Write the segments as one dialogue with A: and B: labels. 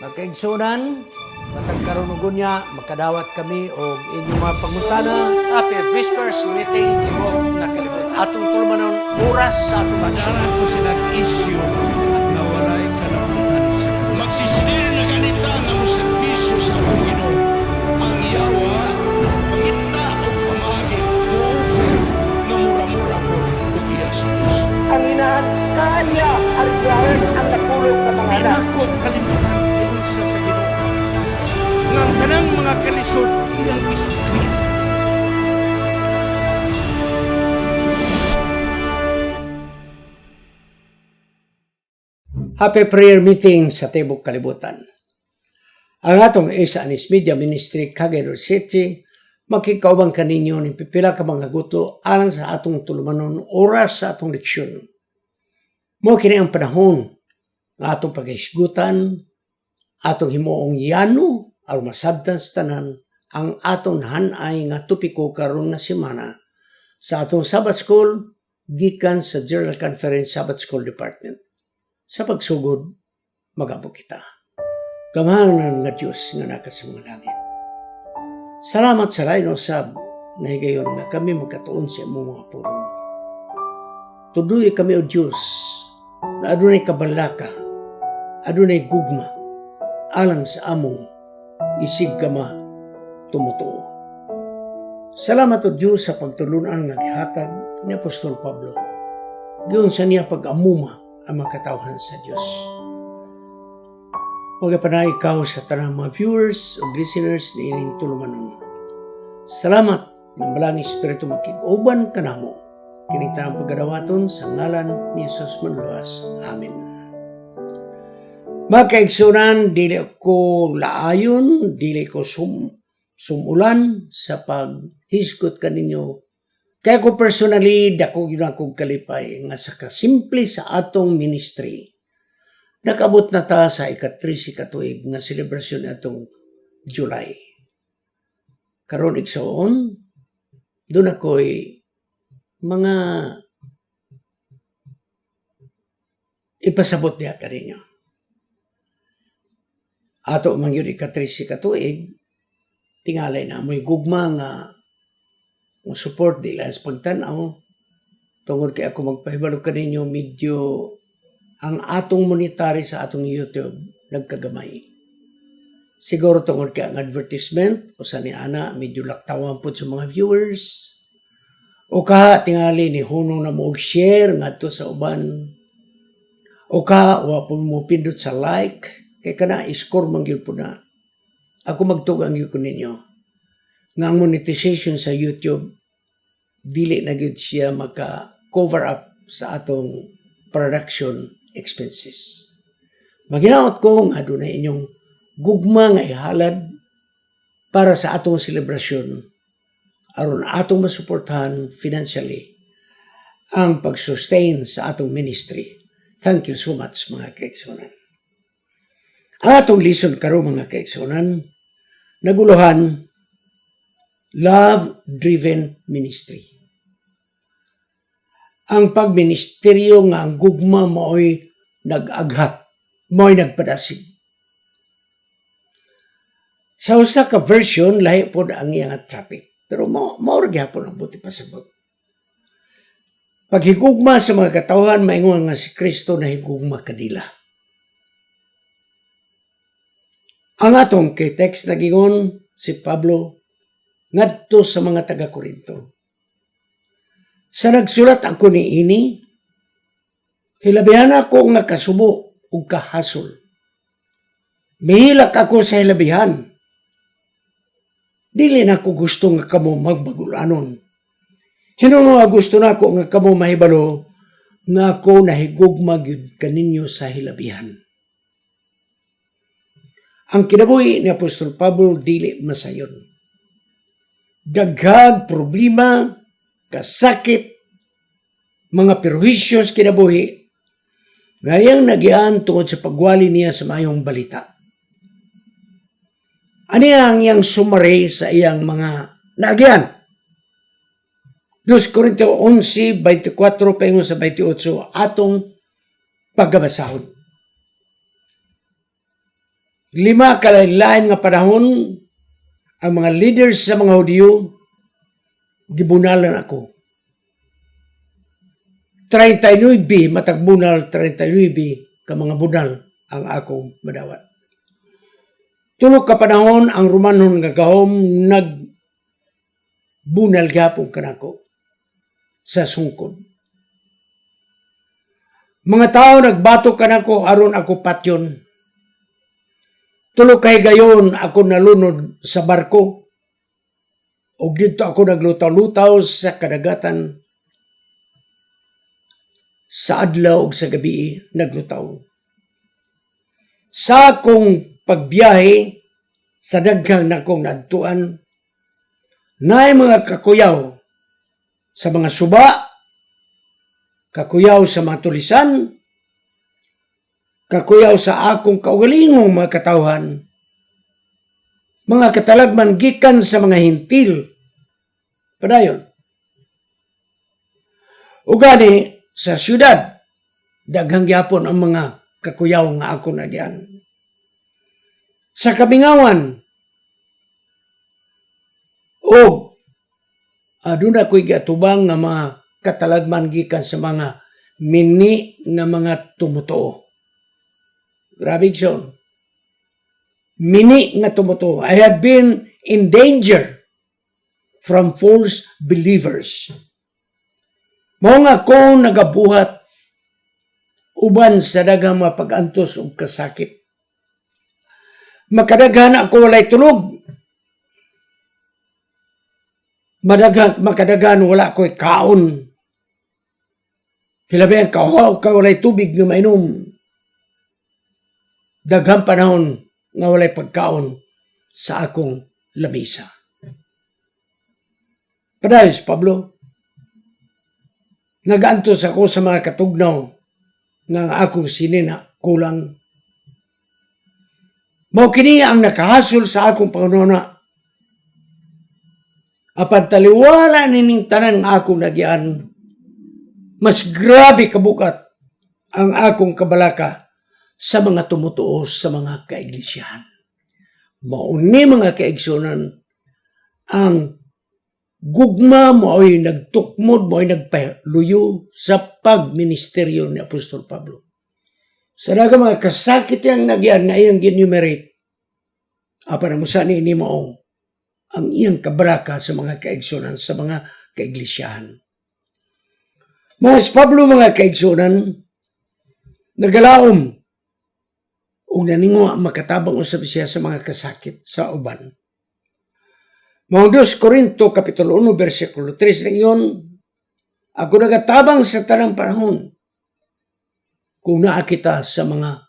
A: Magkaigsunan, matag karon ug unya makadawat kami og inyong mga pangutana.
B: Happy Whispers meeting imo nakalibot. Atong tulumanon oras sa atong
C: Padaran ko silang isyu na walay kalabutan sa Diyos.
D: Magdesidir na ganita nga mo serbisyo sa atong Ginoo. Ang yawa, pangita o pamagi, mo-offer na mura-mura po ug iya sa Diyos.
E: Ang inahan kanya ariglaran ang napulog na mga anak.
B: Pinako kalimutan ingon sa Ginoo. Nga ang tanang mga kalisod iyang isukli.
A: Happy prayer meeting sa Tibok Kalibutan. Ang atong Anis Media Ministry Cagayan City makikaubang kaninyo ni pipila ka mga guto alang sa atong tulumanon oras sa atong leksyon. Mo kini ang panahon nga atong pag-isgutan, atong himuong yano aron masabtan sa tanan ang atong hanay nga tupiko karon nga semana sa atong Sabbath School gikan sa General Conference Sabbath School Department. Sa pagsugod, mag-abo kita. Gamahanan nga Diyos nga naka sa mga langit. Salamat sa lain o sab na higayon nga kami magkatuon sa imong mga pulong. Tuduy kami o Diyos na adunay kabalaka, adunay gugma, alang sa among isig kama tumutuo. Salamat o Diyos sa pagtulunan nga gihatag ni Apostol Pablo. Giyon sa niya pag-amuma ang mga katawhan sa Diyos. Magapanay ikaw sa tanang mga viewers o listeners ni ining tulumanon. Salamat ng Balang Espiritu makig-uban kanamo. Kining tanang pagadawaton sa ngalan ni Jesus Manluas. Amen. Mga kaigsunan, dili ko laayon, dili ko sumulan sa paghisgot kaninyo. Kaya ko personally, dako yun akong kalipay nga sa kasimple sa atong ministry. Nakabot na ta sa ika-3 katuig nga selebrasyon atong July. Karon igsoon, doon ako'y mga ipasabot niya ka rin nyo. Ato man yun ika-3 katuig, tingalay na mo'y gugma nga mo support nila sa pagtanaw. Tungod kay ako magpahibalo ka ninyo, medyo ang atong monetary sa atong YouTube nagkagamay. Siguro tungod kay ang advertisement o sa ni ana medyo laktawan po sa mga viewers. O ka tingali ni hunong na mo share ngadto sa uban. O ka wa po mo pindot sa like kay kana i-score man gyud po na. Ako magtugang gyud ko ninyo nga ang monetization sa YouTube dili na gyud siya maka-cover up sa atong production expenses. Maginaot ko nga adunay inyong gugma nga ihalad para sa atong selebrasyon aron atong masuportahan financially ang pag-sustain sa atong ministry. Thank you so much mga kaigsunan. Ang atong lesson karon mga kaigsunan naguluhan love-driven ministry. Ang pagministeryo nga ang gugma mo'y nag-aghat, mo'y nagpadasig. Sa usa ka version, lahi po ang iyang traffic. Pero maura gyapon ang buti pasabot. Paghigugma sa mga katawhan, maingon nga si Kristo na higugma kanila. Ang atong kay text nagingon si Pablo ngadto sa mga taga-Korinto. Sa nagsulat ako ni ini, hilabihan ako nga kasubo ug kahasol. Mihilak ako sa hilabihan. Dili na ko gusto nga kamo magbagulanon. Hinuno nga gusto na ako nga kamo mahibalo nga ako nahigugma gyud kaninyo sa hilabihan. Ang kinabuhi ni Apostol Pablo dili masayon. Daghag problema, kasakit, mga perjuisyos kinabuhi, ngayang nagian tungod sa pagwali niya sa mayong balita. Ano ang iyang summary sa iyang mga nagian? 2 Corinto 11:24 paingon sa 28 atong paggabasahon. 5 kalain-lain nga panahon, ang mga leaders sa mga Hudyo, gibunalan ako. 39 matag bunal, 39 ka mga bunal ang akong madawat. 3 ka panahon ang Romanon nga gahom nagbunal gapon kanako sa sungkod. Mga tao nagbato kanako aron ako patyon. 3 kay gayon ako nalunod sa barko. Og dito ako naglutaw-lutaw sa kadagatan. Sa adlaw ug sa gabi naglutaw. Sa akong pagbiyahe sa daghang nakong nadtuan, naay mga kakuyaw sa mga suba, kakuyaw sa mga tulisan, kakuyaw sa akong kaugalingong mga katawhan, mga katalagman gikan sa mga hintil. Padayon. Ugani sa syudad, daghang gyapon ang mga kakuyaw nga ako nagyan. Sa kabingawan, o aduna ko'y gatubang nga mga katalagman gikan sa mga mini nga mga tumutuo. Grabe yun. Mini nga tumutuo. I have been in danger from false believers. Mao nga ko nagabuhat uban sa daghang mga pag-antos ug kasakit. Makadaghan ako walay tulog. Makadaghan wala ko'y kaon. Hilabi ang kahaw ka walay tubig nga mainom. Daghang panahon nga walay pagkaon sa akong lamisa. Padayos, Pablo, nag-antos ako sa mga katugnaw nga akong sinina kulang. Mao kini ang nakahasol sa akong pangununa. Apan taliwala nining tanan nga akong nagyan, mas grabe kabukat ang akong kabalaka sa mga tumutuo sa mga kaiglesiyahan. Mauni mga kaigsunan, ang gugma mo ay nagtukmod, mo ay nagpaluyo sa pagministeryo ni Apostol Pablo. Sa daga mga kasakit yang nagyan nga iyang ginumerate, apan ang musa ni mo ang iyang kabaraka sa mga kaigsunan, sa mga kaiglesiyahan. Mga Pablo, mga kaigsunan, nagalaom o naningo ang makatabang usab siya sa mga kasakit sa uban. Mga 2 Korinto Kapitulo 1, versikulo 3 na iyon, ako nagatabang sa tanang panahon kung naa kita sa mga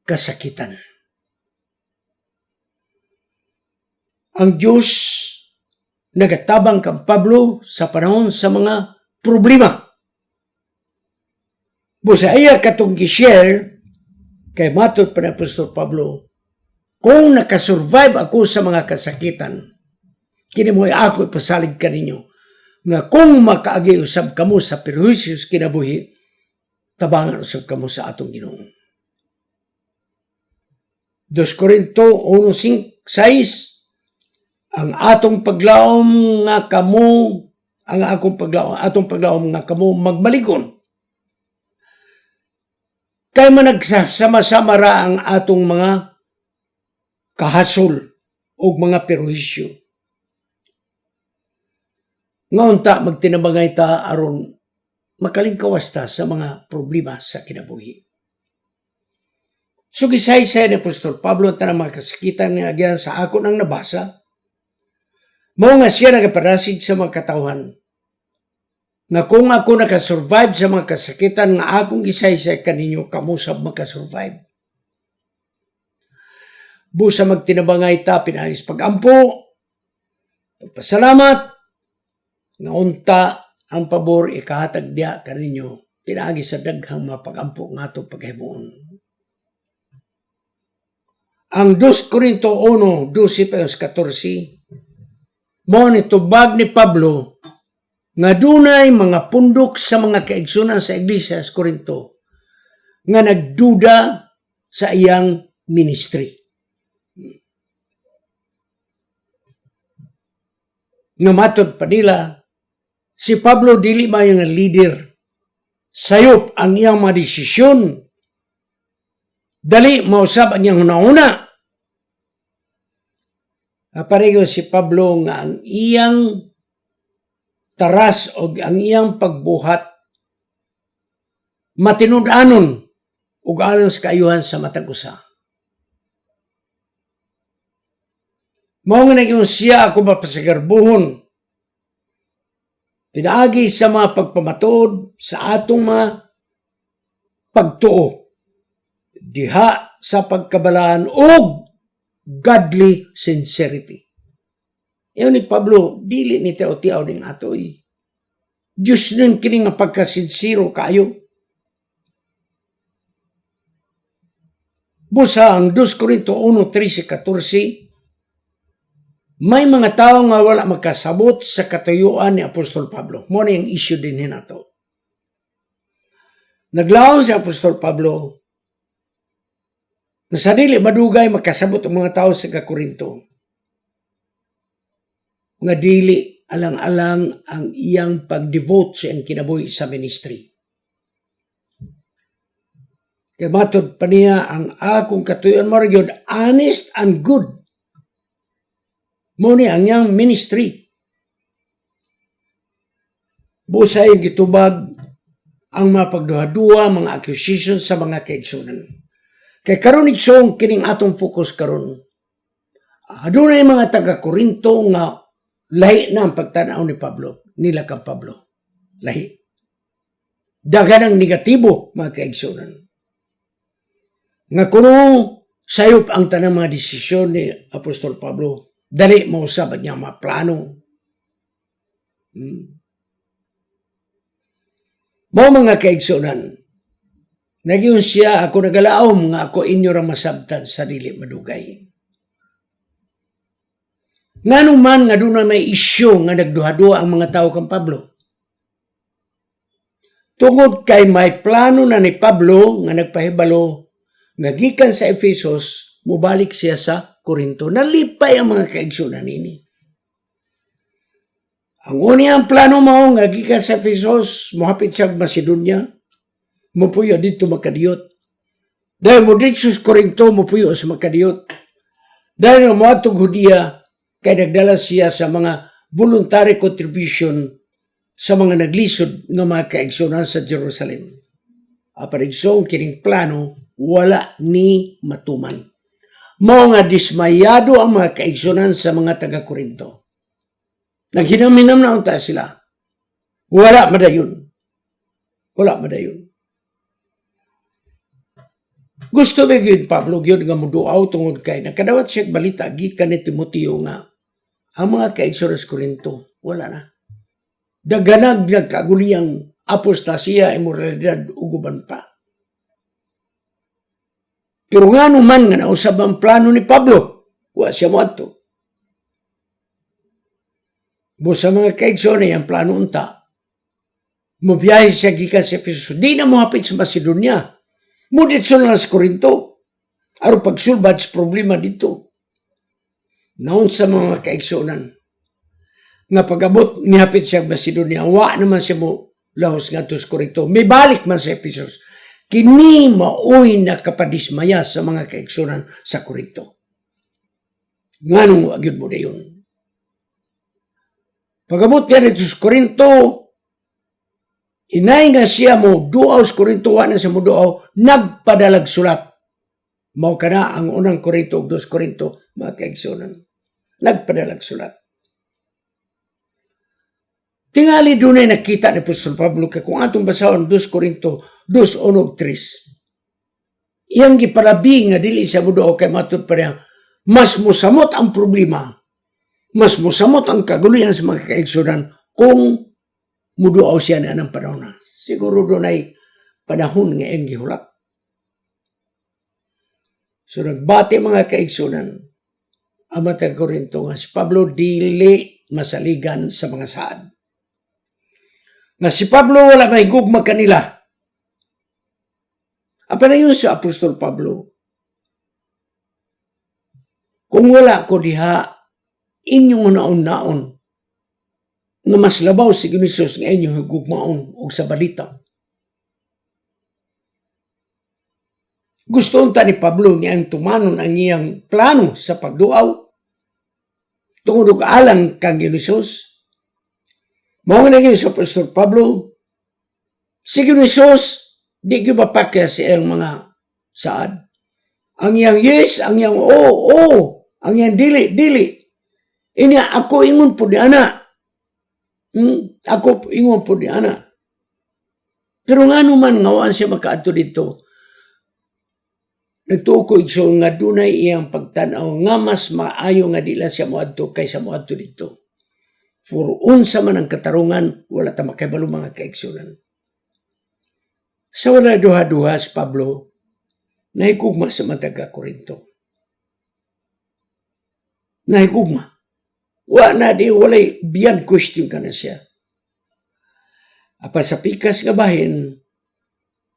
A: kasakitan. Ang Diyos nagatabang kang Pablo sa panahon sa mga problema. Busaya katong gi-share kay matod pa ni Apostol Pablo, kung nakasurvive ako sa mga kasakitan, kini mo ako ipasalig ka ninyo, nga kung makaagi usab kamo sa perjuisyos kinabuhi, tabangan usab kamo sa atong Ginoo. 2 Korinto 1:6, ang atong paglaom nga kamo, atong paglaom nga kamo magbaligon. Kay managsama-sama ra ang atong mga kahasol o mga perwisyo. Ngaunta magtinabangay ta aron makalingkawas ta sa mga problema sa kinabuhi. So gisaysay ni Apostol Pablo ang tanang mga kasakitan nga agyan sa ako nang nabasa. Mao nga siya nagaparasig sa mga katawhan na kung ako nakasurvive sa mga kasakitan nga akong gisaysay kaninyo, kamusab makasurvive. Busa magtinabangay ta, pinahis pagampo, pagpasalamat, nga unta ang pabor ikahatag diya kaninyo, pinagi sa daghang mapagampo nga ito paghimuon. Ang 2 Korinto 1, 12-14, mo nitubag ni Pablo nga dunay mga pundok sa mga kaigsunan sa iglesia sa Korinto nga nagduda sa iyang ministry. Nga matod pa nila, si Pablo dili mayo nga leader. Sayop ang iyang mga desisyon. Dali mausab ang iyang hunahuna. Pareho si Pablo nga ang iyang taras o ang iyang pagbuhat matinud-anon ug alang sa kaayuhan sa matag usa. Mao nga naging siya ako mapasagarbuhon pinaagi sa mga pagpamatuod sa atong mga pagtuo diha sa pagkabalaan og godly sincerity. Iyon ni Pablo, dili ni tiaw-tiaw ning atoy. Diyos nun kini nga pagkasinsiro kayo. Busa ang 2 Corinto 1:13-14, may mga tao nga wala magkasabot sa katuyuan ni Apostol Pablo. Mo na yung issue din nato. Naglaom si Apostol Pablo na sa dili madugay makasabot ang mga tao sa Korinto nga dili alang-alang ang iyang pag-devote sa iyang kinabuhi sa ministry. Kaya matod pa niya ang akong katuyon mo rin honest and good. Mo ni ang iyang ministry. Busa yung gitubag ang mga pagduha-duha, mga accusations sa mga kaigsunan. Kay karon igsong kining atong focus karon. Adunay mga taga-Korinto nga lahi na ang pagtanaw ni Pablo, nila kang Pablo. Lahi. Dagan ang negatibo, mga kaigsunan. Nga kuno sayop ang tanang mga desisyon ni Apostol Pablo, dali mausab niya mga plano. Mao mga kaigsunan, nagyon siya ako nagalaom nga ako inyo ra masabtan sa dili madugay. Nganong man nga doon na may isyu nga nagduha-duha ang mga tao kang Pablo. Tungod kay may plano na ni Pablo nga nagpahibalo nga gikan sa Efesos, mubalik siya sa Korinto. Nalipay ang mga kaigsunan nini. Ang unang plano mo nga gikan sa Efesos, mohapit siya Macedonia, mupuyo dito makadiyot. Dahil mo dito sa Korinto, mupuyo sa makadiyot. Dahil mo atong Hudiya, kay nagdala siya sa mga voluntary contribution sa mga naglisod ng mga kaigsunan sa Jerusalem. Aparigsong kining plano, wala ni matuman. Mao nga dismayado ang mga kaigsunan sa mga taga-Korinto. Naghinam-hinam na unta sila. Wala madayon. Wala madayon. Gusto ba yun, Pablo, yun nga muduaw tungod kay nakadawat siya balita, gikan ni Timoteo nga, ang mga kaigsunan sa Korinto, wala na. Daganag nagkaguliyang apostasya, immoralidad, uguban pa. Pero nga naman nga nausab ang plano ni Pablo, wala siya mo ato. Busa mga kaigsunan, ang plano unta, mubiyahe siya gikan sa Efesos, di na mohapit sa Macedonia, mudit sa lang sa Korinto, aro pagsulbad sa problema dito. Naon sa mga kaigsunan, nga pag-abot nihapit siya Macedonia, wa naman siya mo lahos nga to sa Korinto, may balik man sa Efesos, kini maoy na kapadismaya sa mga kaigsunan sa Korinto. Nga nung agyod mo na yun. Pag-abot yan ito sa Korinto, inay nga siya mo duaw sa Korinto, wa na siya mo duaw, nagpadalag sulat. Mao ka na ang unang Korinto, 2 Korinto, mga kaigsunan. Nagpadalag sulat. Tingali doon ay nakita ni Apostol Pablo kaya kung atong basahon 2 Korinto 2:3. Iyang gipalabi nga dili siya mo duaw kay matod pa niya, mas musamot ang problema, mas musamot ang kagulian sa mga kaigsunan kung muduaw siya na ng panahon na. Siguro doon ay panahon nga iyang gihulat. So nagbati mga kaigsunan, ang mga Korinto nga si Pablo dili masaligan sa mga saad. Nga si Pablo wala may gugma kanila. Apa na yun sa Apostol Pablo? Kung wala ko diha, inyong naon-naon, nga mas labaw si Ginisos nga inyo higugmaon o sa balita. Gusto unta ni Pablo niyang tumanon ang iyang plano sa pagduaw tungod og alang kang Ginisos. Mao nga naging sa Apostol Pablo, si Ginisos di gyud mapakya sa iyang mga saad. Ang iyang yes, ang iyang oo, ang iyang dili. Inya ako ingon po di ana. Ako ingon po di ana. Pero nga naman ngawaan siya makaadto dito. Nagtuo ko igsoon nga dunay iyang pagtanaw nga mas maayo nga dila siya moadto kaysa moadto dito. For unsa man ang katarungan, wala ta makahibalo mga kaigsunan. Sa wala duha-duha si Pablo, nahigugma sa mga taga-Korinto. Nahigugma. Walay beyond question ka na siya. Apa sa pikas nga bahin,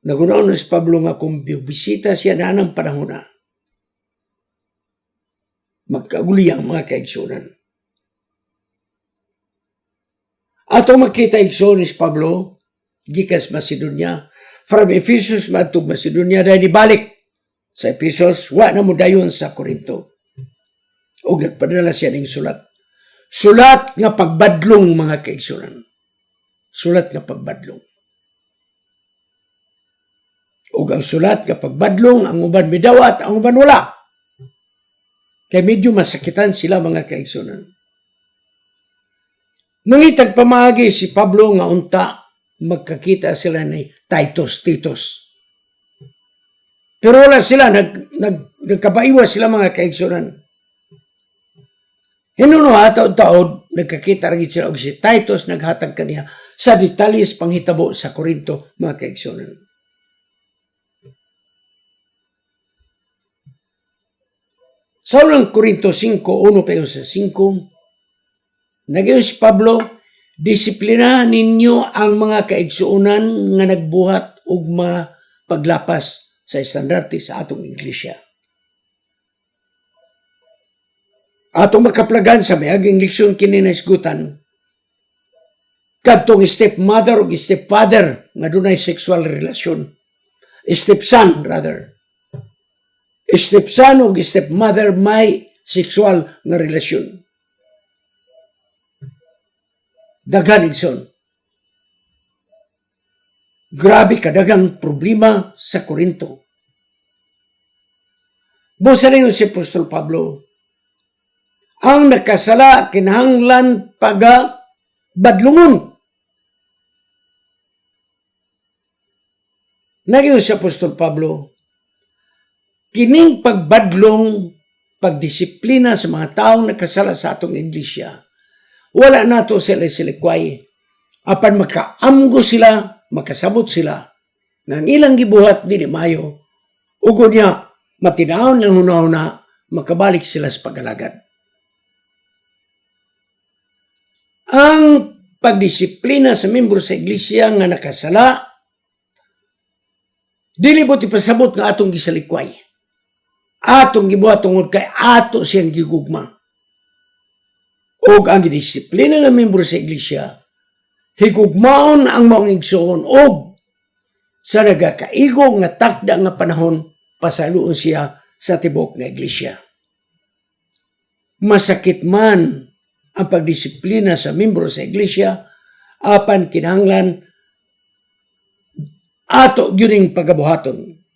A: nagunaw na si Pablo nga kung bisita siya na ng panahon na, magkaguli ang mga kaigsunan. Ato makita igsoon si Pablo, gikas Macedonia, from Ephesus matug Macedonia, dahil ibalik sa Ephesus, wa na mo dayon sa Korinto. O nagpadala siya ng sulat. Sulat nga pagbadlong mga kaigsunan. Sulat nga pagbadlong. O ang sulat nga pagbadlong, ang uban midawat, ang uban wala. Kaya medyo masakitan sila mga kaigsunan. Nangitag pamagi si Pablo nga unta, magkakita sila ni Titus. Pero wala sila, nagkabaiwa sila mga kaigsunan. Hinuno taod-taod, nagkakita rin sila og si Titus, naghatag kaniya sa detalyes panghitabo sa Korinto, mga kaigsunan. Sa unang Korinto 5, 1-5, nagayon si Pablo, disiplina ninyo ang mga kaigsuunan nga nagbuhat og mga paglapas sa estandarte sa atong iglesia. Atong makaplagan sa mayaging leksyon kini naisgutan, kadtong stepmother o stepfather nga dunay sexual relasyon. Stepson rather. Stepson o stepmother may sexual nga relasyon. Daghan igsoon. Grabe kadagang problema sa Korinto. Busa rin si Apostol Pablo, ang nakasala kinahanglan badlungon. Naging si Apostol Pablo, kining pagbadlong, pagdisiplina sa mga taong nakasala sa atong iglesia, wala nato sila silikway. Apan makaamgo sila, makasabot sila, na ang ilang gibuhat di mayo, ugo niya, matinaon ng hunahuna, makabalik sila sa pag-alagad. Ang pagdisiplina sa membro sa iglesia nga nakasala, dili mo tipasabot nga atong gisalikway. Atong gibuhat tungod kay ato siyang gigugma. O ang disiplina ng membro sa iglesia, higugmaon ang maong igsoon o sa nagakaigong nga takda nga panahon, pasaluon siya sa tibok nga iglesia. Masakit man ang pagdisiplina sa membro sa iglesia, apan kinahanglan ato gyuning pagabuhaton.